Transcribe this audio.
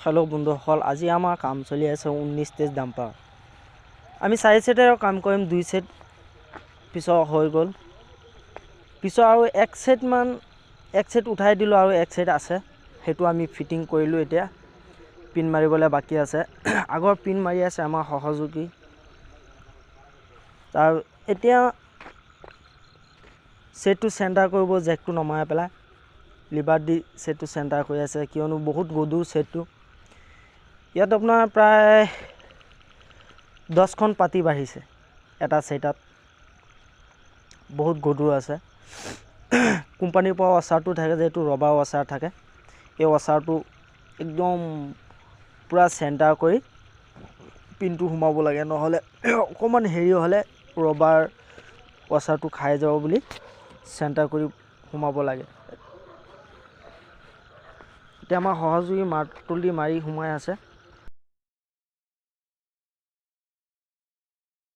hello बंधुসকল আজি আমাৰ কাম চলি আছে 19 টেজ ডাম্পাৰ আমি 4 সেটেৰ কাম কৰিম 2 সেট পিছৰ হৈ গল পিছৰ আৰু 1 সেট মান 1 সেট উঠাই দিলো আৰু 1 সেট আছে হেতু আমি ফিটিং কৰিলো এতিয়া পিন মাৰিবলৈ বাকি আছে আগৰ পিন মাৰি আছে আমাৰ সহযোগী তাৰ এতিয়া সেটটো সেন্টাৰ কৰিব জেকটো নমাই পেলাই লিভাৰ দি সেটটো সেন্টাৰ কৰি আছে কিয়নো বহুত গদুৰ সেটটো ইয়াত আপোনাৰ প্ৰায় 10 খন পাতি বাঢ়িছে এটা সেটত বহুত গদুৰ আছে কোম্পানীৰ পৰা ওচাৰটো থাকে যেটো ৰবাৰ ওচাৰ থাকে এই ওচাৰটো একদম পুৰা সেন্টাৰ কৰি পিনটো ঘুমাব লাগে নহলে অকমান হেৰি হলে ৰবাৰ ওচাৰটো খাই যাব বুলি সেন্টাৰ কৰি ঘুমাব লাগে এতিয়া আমাৰ সহযোগী মাৰ্টুল দি মাৰি ঘুমাই আছে